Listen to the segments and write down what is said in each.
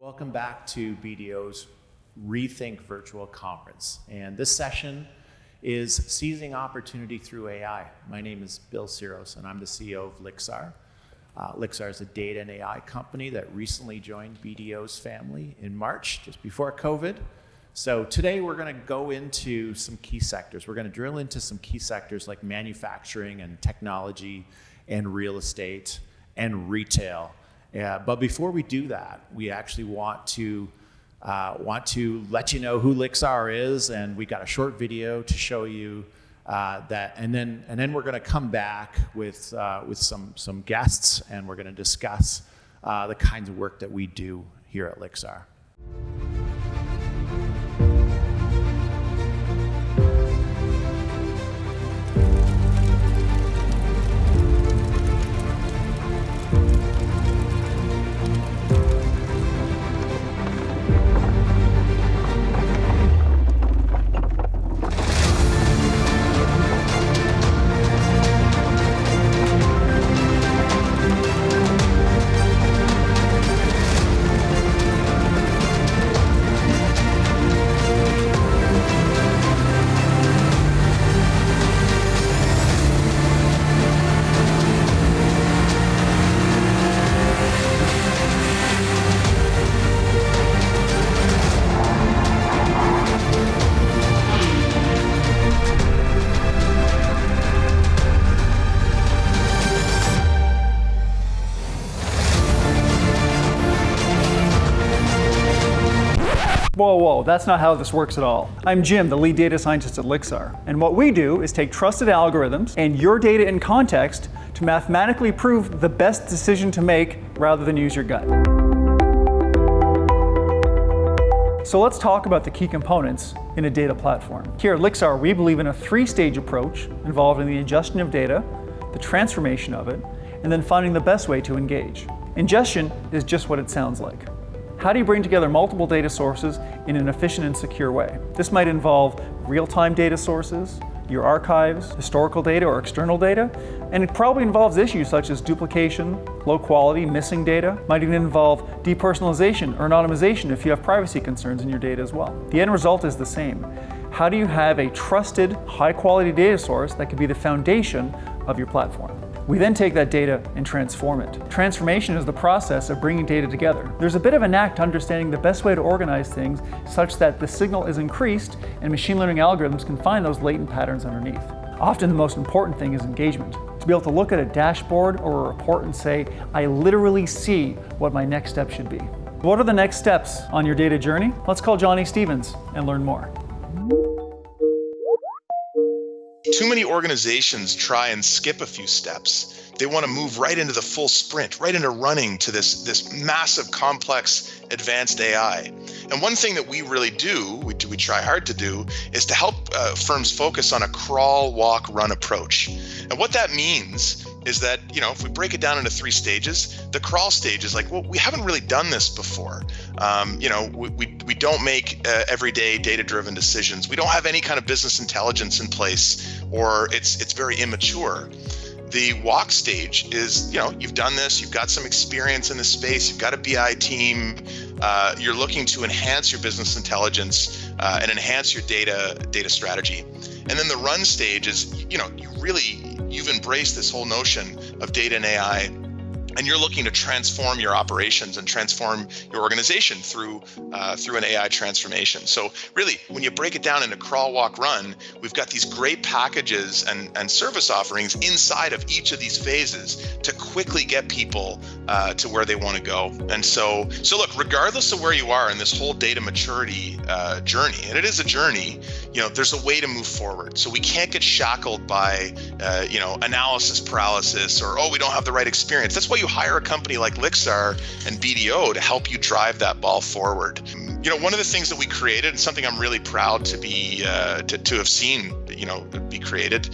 Welcome back to BDO's Rethink Virtual Conference. And this session is Seizing Opportunity Through AI. My name is Bill Siros, and I'm the CEO of Lixar. Lixar is a data and AI company that recently joined BDO's family in March, just before COVID. So today we're going to go into some key sectors. We're going to drill into some key sectors like manufacturing and technology and real estate and retail. But before we do that, we actually want to let you know who Lixar is, and we got a short video to show you that, and then we're going to come back with some guests, and we're going to discuss the kinds of work that we do here at Lixar. Whoa, that's not how this works at all. I'm Jim, the lead data scientist at Lixar, and what we do is take trusted algorithms and your data in context to mathematically prove the best decision to make rather than use your gut. So let's talk about the key components in a data platform. Here at Lixar, we believe in a three-stage approach involved in the ingestion of data, the transformation of it, and then finding the best way to engage. Ingestion is just what it sounds like. How do you bring together multiple data sources in an efficient and secure way? This might involve real-time data sources, your archives, historical data or external data, and it probably involves issues such as duplication, low quality, missing data. Might even involve depersonalization or anonymization if you have privacy concerns in your data as well. The end result is the same. How do you have a trusted, high-quality data source that could be the foundation of your platform? We then take that data and transform it. Transformation is the process of bringing data together. There's a bit of a knack to understanding the best way to organize things such that the signal is increased and machine learning algorithms can find those latent patterns underneath. Often the most important thing is engagement. To be able to look at a dashboard or a report and say, I literally see what my next step should be. What are the next steps on your data journey? Let's call Johnny Stevens and learn more. Too many organizations try and skip a few steps. They want to move right into the full sprint, right into running to this massive, complex, advanced AI. And one thing that we really do, we try hard to do, is to help firms focus on a crawl, walk, run approach. And what that means is that, if we break it down into three stages, the crawl stage is like, well, we haven't really done this before. We don't make everyday data-driven decisions. We don't have any kind of business intelligence in place, or it's very immature. The walk stage is, you've done this, you've got some experience in this space, you've got a BI team, you're looking to enhance your business intelligence and enhance your data strategy. And then the run stage is, you've embraced this whole notion of data and AI, and you're looking to transform your operations and transform your organization through an AI transformation. So really, when you break it down into crawl, walk, run, we've got these great packages and service offerings inside of each of these phases to quickly get people to where they want to go. And so look, regardless of where you are in this whole data maturity journey, and it is a journey, there's a way to move forward. So we can't get shackled by analysis paralysis or, we don't have the right experience. That's why you hire a company like Lixar and BDO to help you drive that ball forward. One of the things that we created, and something I'm really proud to be to have seen, be created,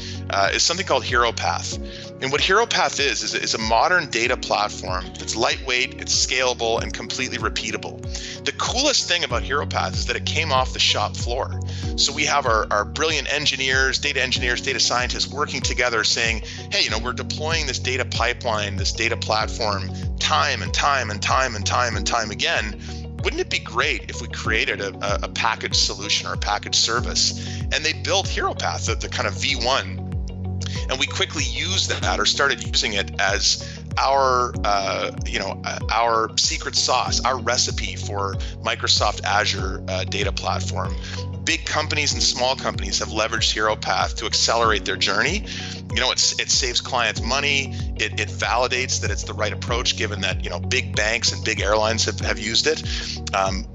is something called HeroPath. And what HeroPath is a modern data platform that's lightweight, it's scalable, and completely repeatable. The coolest thing about HeroPath is that it came off the shop floor. So we have our brilliant engineers, data scientists working together saying, hey, we're deploying this data pipeline, this data platform time and time again wouldn't it be great if we created a packaged solution or a packaged service? And they built HeroPath, the kind of V1. And we quickly used that, or started using it as our secret sauce, our recipe for Microsoft Azure data platform. Big companies and small companies have leveraged HeroPath to accelerate their journey. It saves clients money. It validates that it's the right approach, given that big banks and big airlines have used it.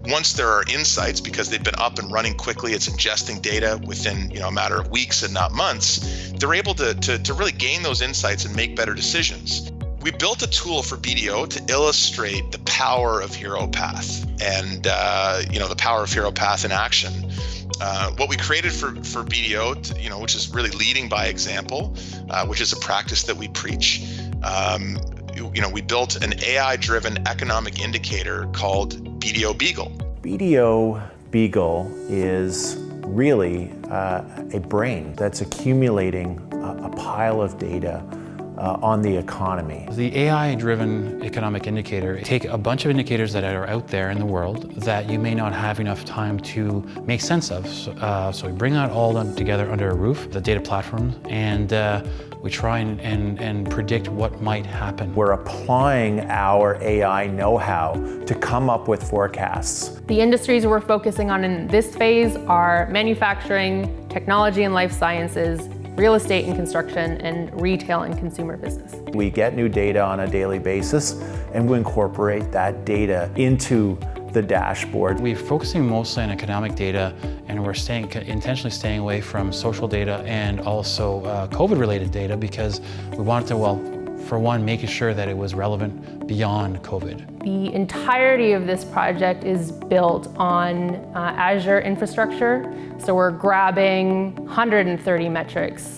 Once there are insights, because they've been up and running quickly, it's ingesting data within a matter of weeks and not months. They're able to really gain those insights and make better decisions. We built a tool for BDO to illustrate the power of HeroPath and the power of HeroPath in action. What we created for BDO, which is really leading by example, which is a practice that we preach. We built an AI-driven economic indicator called BDO Beagle. BDO Beagle is really a brain that's accumulating a pile of data on the economy. The AI-driven economic indicator take a bunch of indicators that are out there in the world that you may not have enough time to make sense of. So we bring that all together under a roof, the data platform, and we try and predict what might happen. We're applying our AI know-how to come up with forecasts. The industries we're focusing on in this phase are manufacturing, technology and life sciences, real estate and construction, and retail and consumer business. We get new data on a daily basis, and we incorporate that data into the dashboard. We're focusing mostly on economic data, and we're intentionally staying away from social data and also COVID-related data, because we wanted to, for one, making sure that it was relevant beyond COVID. The entirety of this project is built on Azure infrastructure. So we're grabbing 130 metrics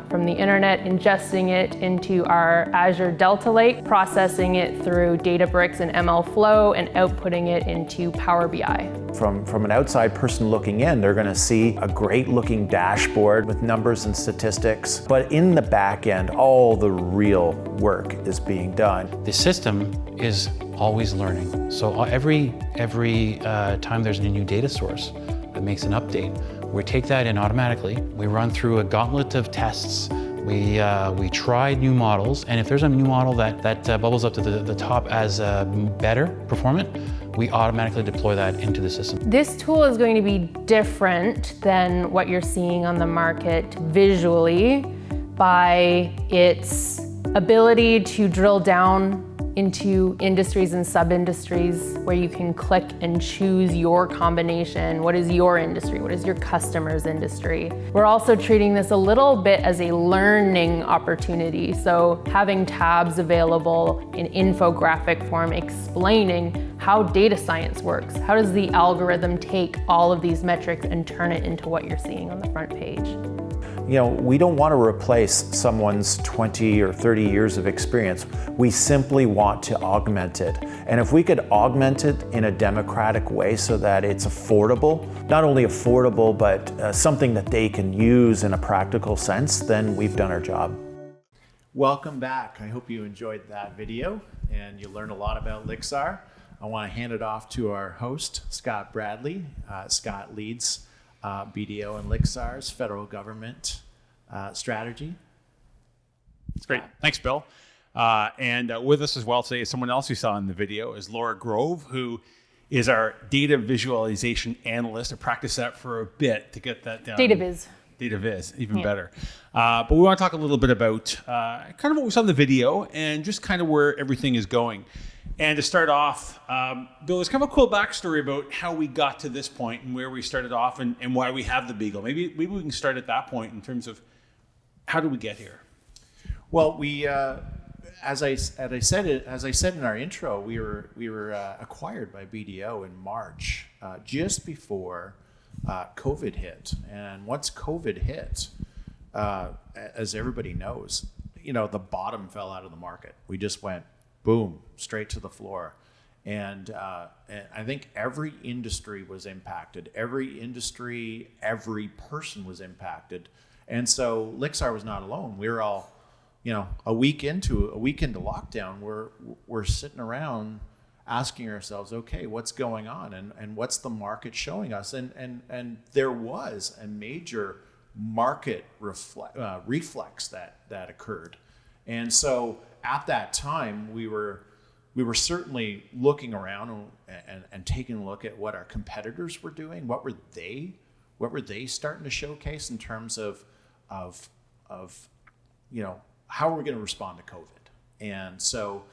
from the internet, ingesting it into our Azure Delta Lake, processing it through Databricks and MLflow, and outputting it into Power BI. From an outside person looking in, they're going to see a great looking dashboard with numbers and statistics. But in the back end, all the real work is being done. The system is always learning. So every time there's a new data source that makes an update, we take that in automatically. We run through a gauntlet of tests. We try new models, and if there's a new model that bubbles up to the top as better performant, we automatically deploy that into the system. This tool is going to be different than what you're seeing on the market visually by its ability to drill down into industries and sub-industries where you can click and choose your combination. What is your industry? What is your customer's industry? We're also treating this a little bit as a learning opportunity. So having tabs available in infographic form explaining how data science works. How does the algorithm take all of these metrics and turn it into what you're seeing on the front page? We don't want to replace someone's 20 or 30 years of experience. We simply want to augment it. And if we could augment it in a democratic way so that it's affordable, not only affordable, but something that they can use in a practical sense, then we've done our job. Welcome back. I hope you enjoyed that video and you learned a lot about Lixar. I want to hand it off to our host, Scott Bradley. Scott leads BDO and Lixar's federal government strategy. That's great. Thanks, Bill. And with us as well today is someone else you saw in the video, is Laura Grove, who is our data visualization analyst. I practiced that for a bit to get that down. Data viz. Data viz, even better. But we want to talk a little bit about kind of what we saw in the video and just kind of where everything is going. And to start off, Bill, there's kind of a cool backstory about how we got to this point and where we started off and why we have the Beagle. Maybe we can start at that point in terms of how did we get here? Well, we, as I said in our intro, we were acquired by BDO in March, just before COVID hit. And once COVID hit, as everybody knows, the bottom fell out of the market. We just went boom, straight to the floor. And I think every industry was impacted. Every industry, every person was impacted. And so Lixar was not alone. We were all, a week into lockdown, we're sitting around asking ourselves, okay, what's going on, and what's the market showing us? And there was a major market reflex that occurred. And so at that time, we were certainly looking around and taking a look at what our competitors were doing. What were they starting to showcase in terms of how are we going to respond to COVID? And so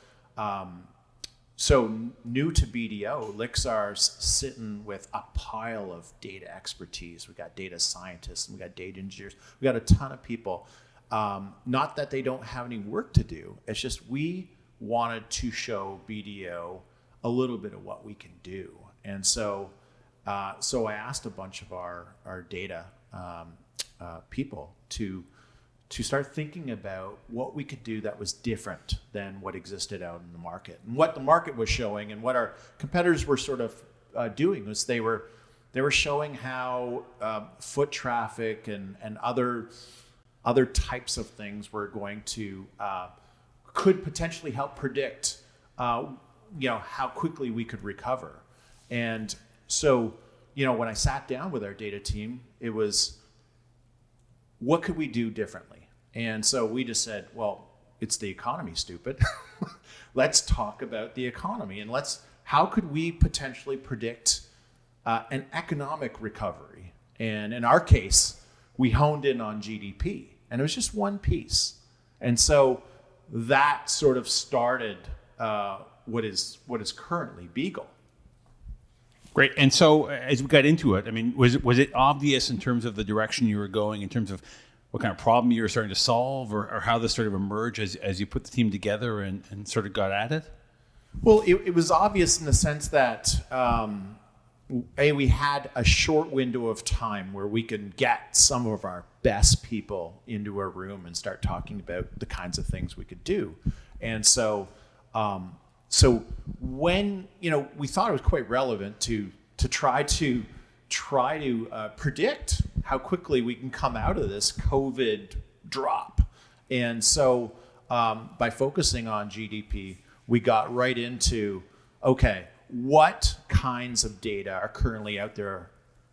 new to BDO, Lixar's sitting with a pile of data expertise. We got data scientists, and we got data engineers. We got a ton of people. Not that they don't have any work to do. It's just we wanted to show BDO a little bit of what we can do. And so I asked a bunch of our data people to start thinking about what we could do that was different than what existed out in the market. And what the market was showing and what our competitors were sort of doing was they were showing how foot traffic and other types of things were going to could potentially help predict how quickly we could recover. And so when I sat down with our data team, it was, what could we do differently? And so we just said, well, it's the economy, stupid. Let's talk about the economy, and how could we potentially predict an economic recovery? And in our case, we honed in on GDP, and it was just one piece. And so that sort of started what is currently Beagle. Great. And so as we got into it, I mean, was it obvious in terms of the direction you were going, in terms of what kind of problem you were starting to solve, or how this sort of emerged as you put the team together and sort of got at it? Well, it was obvious in the sense that, we had a short window of time where we could get some of our best people into a room and start talking about the kinds of things we could do. And so when, we thought it was quite relevant to try to predict how quickly we can come out of this COVID drop. And so by focusing on GDP, we got right into, okay, what kinds of data are currently out there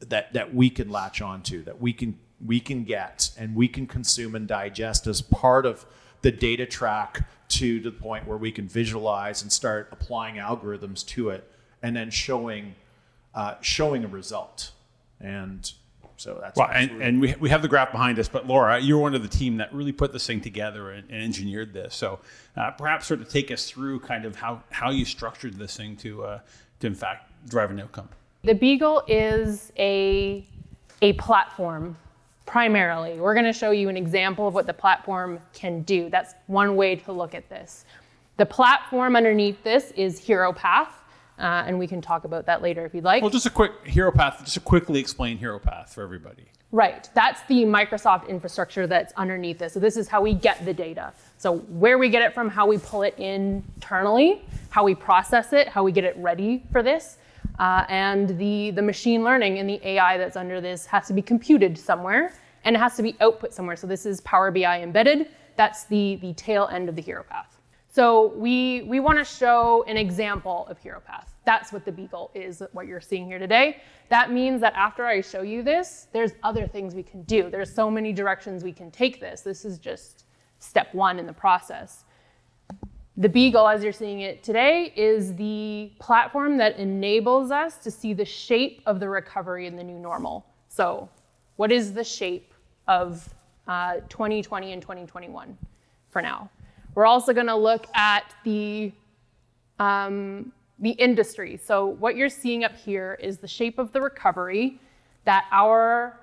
that we can latch onto, that we can get and we can consume and digest as part of the data track to the point where we can visualize and start applying algorithms to it, and then showing a result. And so that's and we have the graph behind us, but Laura, you're one of the team that really put this thing together and engineered this. So perhaps sort of take us through kind of how you structured this thing to in fact drive an outcome. The Beagle is a platform. Primarily, we're going to show you an example of what the platform can do. That's one way to look at this. The platform underneath this is HeroPath, and we can talk about that later if you'd like. Well, just a quick HeroPath, just to quickly explain HeroPath for everybody. Right, that's the Microsoft infrastructure that's underneath this. So this is how we get the data. So where we get it from, how we pull it internally, how we process it, how we get it ready for this. And the machine learning and the AI that's under this has to be computed somewhere, and it has to be output somewhere. So this is Power BI embedded. That's the tail end of the HeroPath. So we want to show an example of HeroPath. That's what the Beagle is, what you're seeing here today. That means that after I show you this, there's other things we can do. There's so many directions we can take this. This is just step one in the process. The Beagle, as you're seeing it today, is the platform that enables us to see the shape of the recovery in the new normal. So what is the shape of 2020 and 2021 for now? We're also going to look at the industry. So what you're seeing up here is the shape of the recovery that our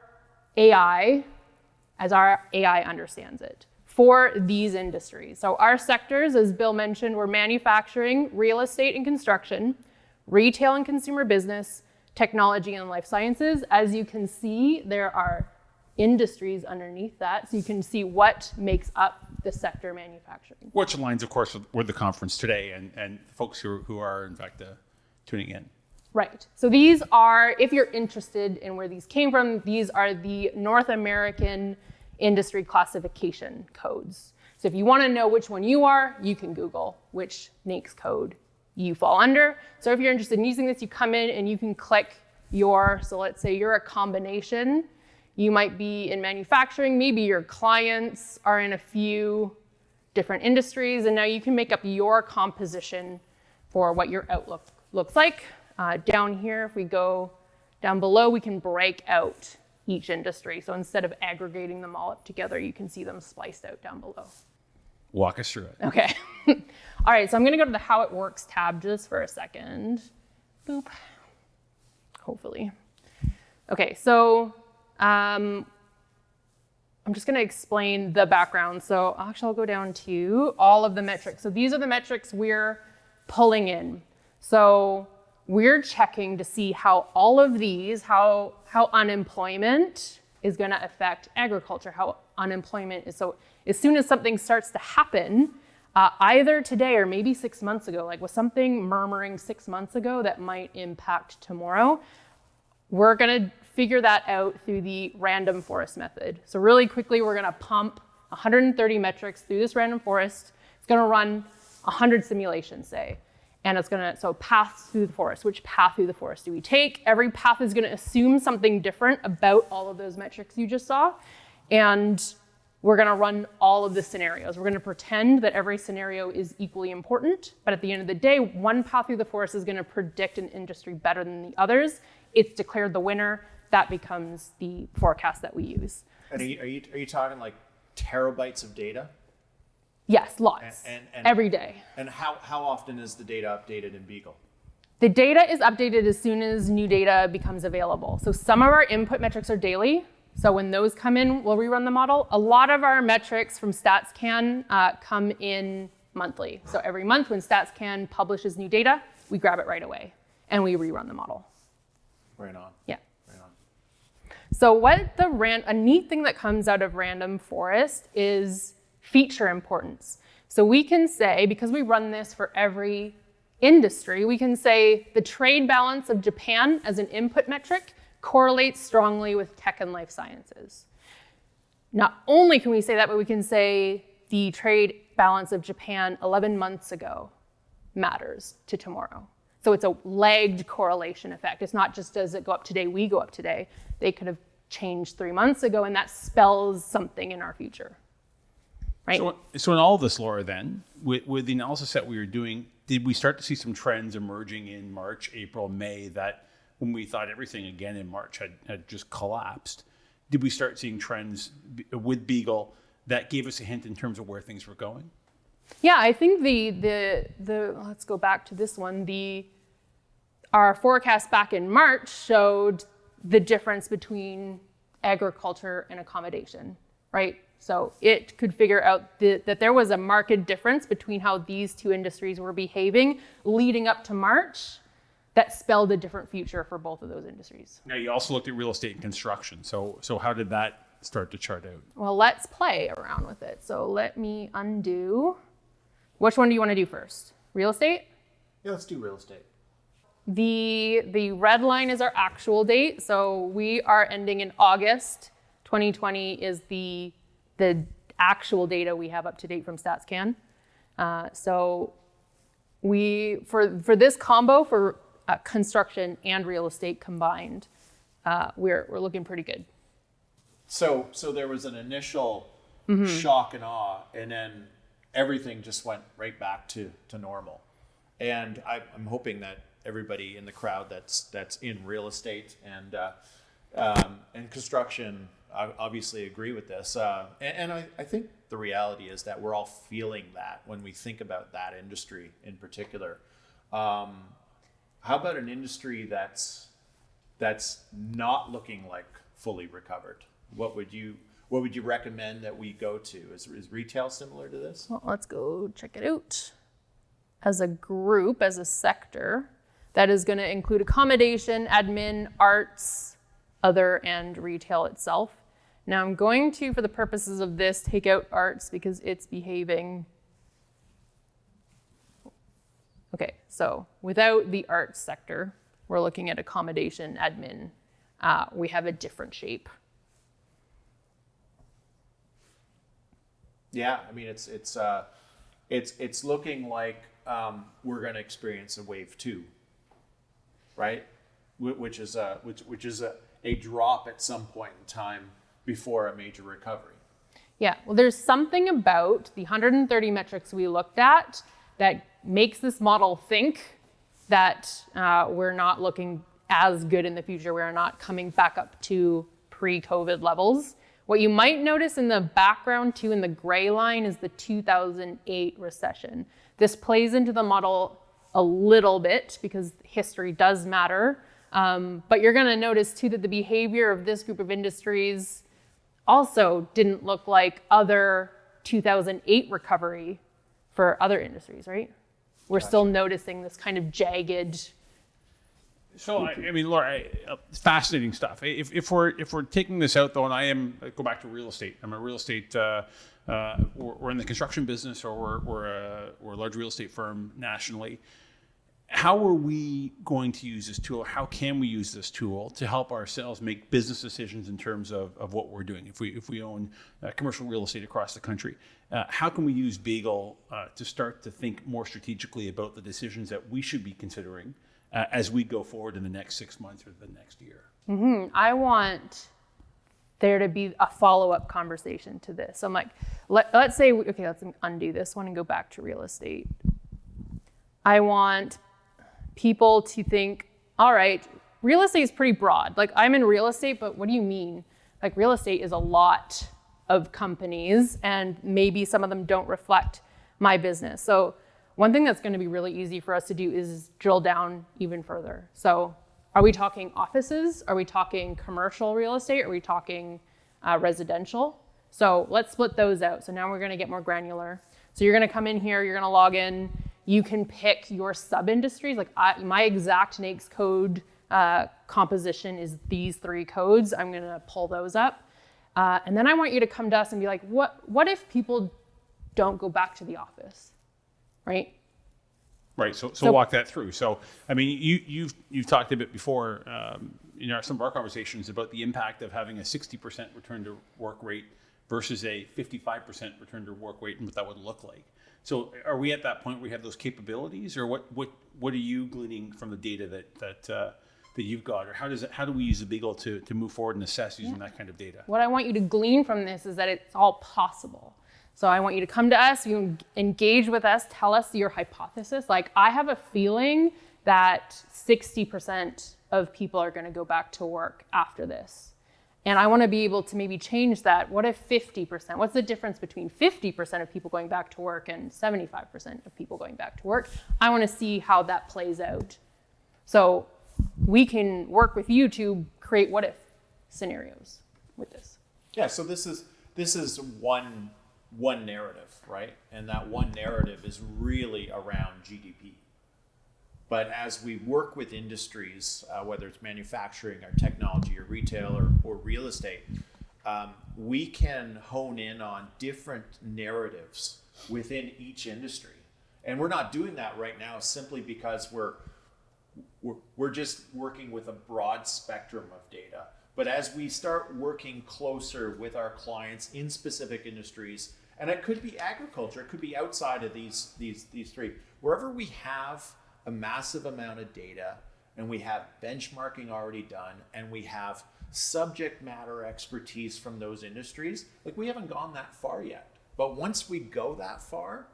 AI understands it, for these industries. So our sectors, as Bill mentioned, were manufacturing, real estate and construction, retail and consumer business, technology and life sciences. As you can see, there are industries underneath that, so you can see what makes up the sector manufacturing. Which aligns, of course, with the conference today and folks who are, in fact, tuning in. Right. So these are, if you're interested in where these came from, these are the North American industry classification codes. So if you want to know which one you are, you can Google which NAICS code you fall under. So if you're interested in using this, you come in and you can click so let's say you're a combination. You might be in manufacturing, maybe your clients are in a few different industries, and now you can make up your composition for what your outlook looks like. Down here, if we go down below, we can break out each industry. So instead of aggregating them all up together, you can see them spliced out down below. Walk us through it. Okay. All right, so I'm gonna go to the How It Works tab just for a second. Boop. Hopefully. Okay, so I'm just gonna explain the background. So actually I'll go down to all of the metrics. So these are the metrics we're pulling in. So we're checking to see how all of these, how unemployment is gonna affect agriculture, how unemployment is. So as soon as something starts to happen, either today or maybe 6 months ago, like was something murmuring 6 months ago that might impact tomorrow, we're gonna figure that out through the random forest method. So really quickly, we're gonna pump 130 metrics through this random forest. It's gonna run 100 simulations, say. And it's gonna, so paths through the forest. Which path through the forest do we take? Every path is gonna assume something different about all of those metrics you just saw. And we're gonna run all of the scenarios. We're gonna pretend that every scenario is equally important, but at the end of the day, one path through the forest is gonna predict an industry better than the others. It's declared the winner. That becomes the forecast that we use. And are you talking like terabytes of data? Yes, lots, and every day. And how often is the data updated in Beagle? The data is updated as soon as new data becomes available. So some of our input metrics are daily. So when those come in, we'll rerun the model. A lot of our metrics from StatsCan come in monthly. So every month when StatsCan publishes new data, we grab it right away and we rerun the model. Right on. Yeah. Right on. So a neat thing that comes out of random forest is feature importance. So we can say, because we run this for every industry, we can say the trade balance of Japan as an input metric correlates strongly with tech and life sciences. Not only can we say that, but we can say the trade balance of Japan 11 months ago matters to tomorrow. So it's a lagged correlation effect. It's not just does it go up today, we go up today. They could have changed 3 months ago, and that spells something in our future. Right? So in all of this, Laura, then, with the analysis that we were doing, did we start to see some trends emerging in March, April, May that when we thought everything again in March had just collapsed, did we start seeing trends with Beagle that gave us a hint in terms of where things were going? Yeah, I think the let's go back to this one. Our forecast back in March showed the difference between agriculture and accommodation, right? So it could figure out that there was a marked difference between how these two industries were behaving leading up to March that spelled a different future for both of those industries. Now, you also looked at real estate and construction. So how did that start to chart out? Well, let's play around with it. So let me undo. Which one do you want to do first? Real estate? Yeah, let's do real estate. The red line is our actual date. So we are ending in August. 2020 is the actual data we have up to date from StatsCan. So for this combo, for construction and real estate combined, we're looking pretty good. So there was an initial shock and awe, and then everything just went right back to normal. And I'm hoping that everybody in the crowd that's in real estate and construction obviously agree with this. And I think the reality is that we're all feeling that when we think about that industry in particular. How about an industry that's not looking like fully recovered? What would you recommend that we go to? Is retail similar to this? Well, let's go check it out. As a group, as a sector, that is going to include accommodation, admin, arts, other, and retail itself. Now I'm going to, for the purposes of this, take out arts because it's behaving. Okay, so without the arts sector, we're looking at accommodation, admin. We have a different shape. Yeah, I mean it's it's looking like we're going to experience a wave 2, right? Which is a drop at some point in time before a major recovery. Yeah, well, there's something about the 130 metrics we looked at that makes this model think that we're not looking as good in the future. We're not coming back up to pre-COVID levels. What you might notice in the background too, in the gray line, is the 2008 recession. This plays into the model a little bit because history does matter. But you're gonna notice too that the behavior of this group of industries also didn't look like other 2008 recovery for other industries, right? We're still noticing this kind of jagged. So I mean, Laura, fascinating stuff. If we're taking this out though, and I go back to real estate. I'm a real estate. We're in the construction business, or we're a large real estate firm nationally. How are we going to use this tool? How can we use this tool to help ourselves make business decisions in terms of what we're doing? If we own commercial real estate across the country, how can we use Beagle to start to think more strategically about the decisions that we should be considering as we go forward in the next 6 months or the next year? I want there to be a follow-up conversation to this. So I'm like, let's say, okay, let's undo this one and go back to real estate. I want people to think, all right, real estate is pretty broad. Like, I'm in real estate, but what do you mean? Like, real estate is a lot of companies, and maybe some of them don't reflect my business. So one thing that's going to be really easy for us to do is drill down even further. So are we talking offices? Are we talking commercial real estate? Are we talking residential? So let's split those out. So now we're going to get more granular. So you're going to come in here, you're going to log in. You can pick your sub-industries. Like my exact NAICS code composition is these 3 codes. I'm going to pull those up. And then I want you to come to us and be like, what if people don't go back to the office, right? Right. So walk that through. So, I mean, you've talked a bit before in some of our conversations about the impact of having a 60% return to work rate versus a 55% return to work rate and what that would look like. So are we at that point where we have those capabilities, or what are you gleaning from the data that you've got, or how do we use the Beagle to move forward and assess using that kind of data? What I want you to glean from this is that it's all possible. So I want you to come to us, you engage with us, tell us your hypothesis. Like, I have a feeling that 60% of people are going to go back to work after this. And I want to be able to maybe change that. What if 50%? What's the difference between 50% of people going back to work and 75% of people going back to work? I want to see how that plays out. So we can work with you to create what if scenarios with this. Yeah, so this is one narrative, right? And that one narrative is really around GDP. But as we work with industries, whether it's manufacturing or technology or retail or real estate, we can hone in on different narratives within each industry. And we're not doing that right now simply because we're just working with a broad spectrum of data. But as we start working closer with our clients in specific industries, and it could be agriculture, it could be outside of these 3, wherever we have a massive amount of data and we have benchmarking already done and we have subject matter expertise from those industries, like, we haven't gone that far yet. But once we go that far,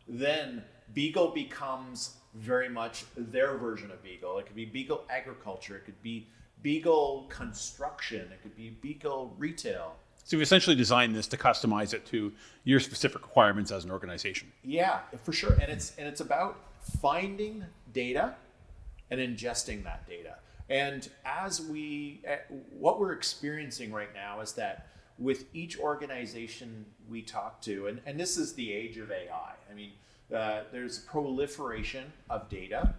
then Beagle becomes very much their version of Beagle. It could be Beagle agriculture, it could be Beagle construction, it could be Beagle retail. So we essentially designed this to customize it to your specific requirements as an organization. Yeah, for sure. And it's about finding data and ingesting that data. And what we're experiencing right now is that with each organization we talk to, and this is the age of AI. I mean, there's proliferation of data,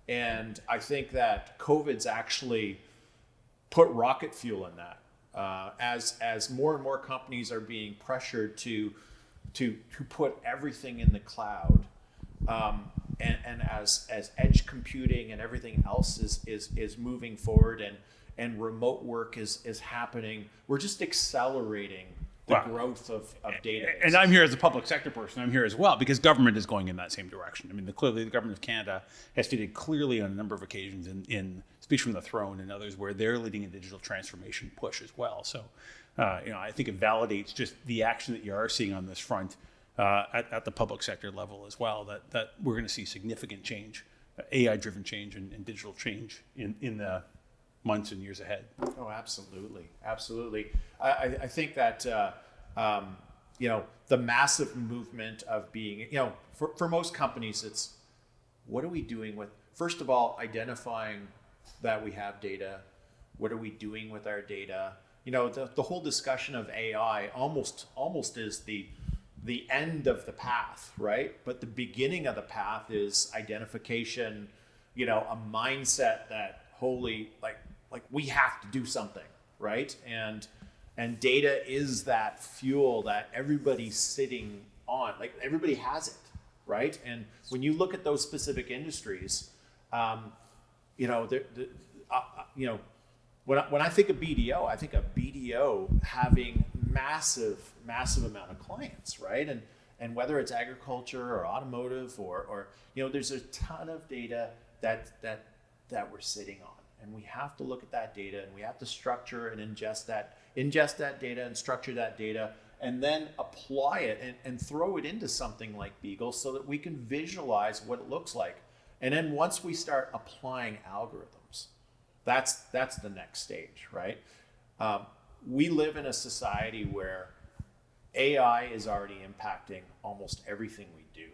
and I think that COVID's actually put rocket fuel in that. As more and more companies are being pressured to put everything in the cloud, and as edge computing and everything else is moving forward, and remote work is happening, we're just accelerating the growth of data. And I'm here as a public sector person. I'm here as well because government is going in that same direction. I mean, clearly the government of Canada has stated clearly on a number of occasions in Speech from the Throne and others where they're leading a digital transformation push as well. So, I think it validates just the action that you are seeing on this front at the public sector level as well, that we're going to see significant change, AI-driven change and digital change in the months and years ahead. Oh, absolutely. Absolutely. I think that, the massive movement of being, for most companies, it's what are we doing with, first of all, identifying that we have data. What are we doing with our data? The whole discussion of AI almost is the end of the path, right? But the beginning of the path is identification, a mindset that like we have to do something, right? And data is that fuel that everybody's sitting on, like everybody has it, right? And when you look at those specific industries, when I think of BDO, I think of BDO having massive amount of clients, right? And whether it's agriculture or automotive or there's a ton of data that we're sitting on. And we have to look at that data and we have to structure and ingest that data and structure that data and then apply it and throw it into something like Beagle so that we can visualize what it looks like. And then once we start applying algorithms, that's the next stage, right? We live in a society where AI is already impacting almost everything we do.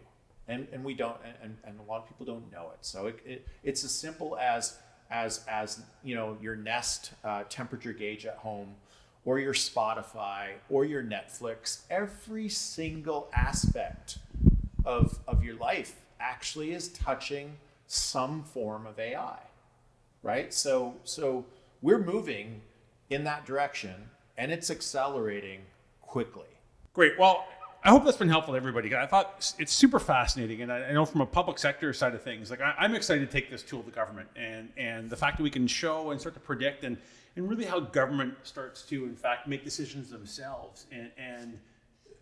And we don't, and a lot of people don't know it. So it's as simple as your Nest temperature gauge at home, or your Spotify, or your Netflix. Every single aspect of your life actually is touching some form of AI, right? So we're moving in that direction, and it's accelerating quickly. Great. Well, I hope that's been helpful to everybody. I thought it's super fascinating, and I know from a public sector side of things, like I'm excited to take this tool to government, and the fact that we can show and start to predict and really how government starts to, in fact, make decisions themselves and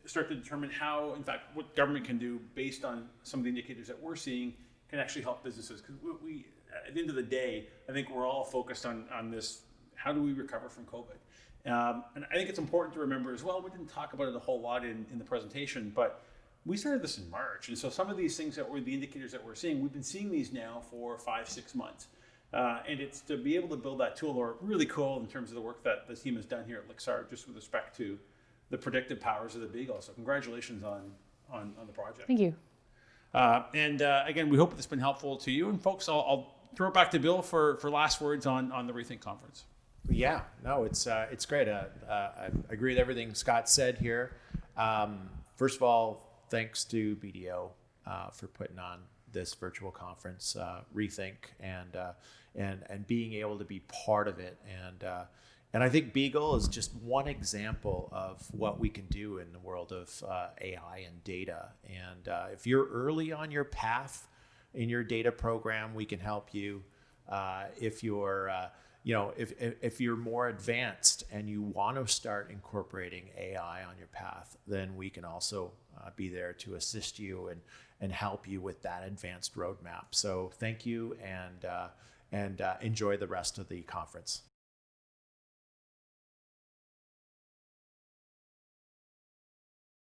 start to determine how, in fact, what government can do based on some of the indicators that we're seeing can actually help businesses. Because we, at the end of the day, I think we're all focused on this, how do we recover from COVID? And I think it's important to remember as well, we didn't talk about it a whole lot in the presentation, but we started this in March. And so some of these things that were the indicators that we're seeing, we've been seeing these now for 5-6 months. And it's to be able to build that tool, or really cool in terms of the work that the team has done here at Lixar, just with respect to the predictive powers of the Beagle. So congratulations on the project. Thank you. And again, we hope it's been helpful to you. And folks, I'll throw it back to Bill for last words on the Rethink Conference. Yeah, no, it's great. I agree with everything Scott said here. First of all, thanks to BDO for putting on this virtual conference, Rethink, and being able to be part of it. And I think Beagle is just one example of what we can do in the world of AI and data. And if you're early on your path in your data program, we can help you. If you're if you're more advanced and you want to start incorporating AI on your path, then we can also be there to assist you and help you with that advanced roadmap. So thank you, and enjoy the rest of the conference.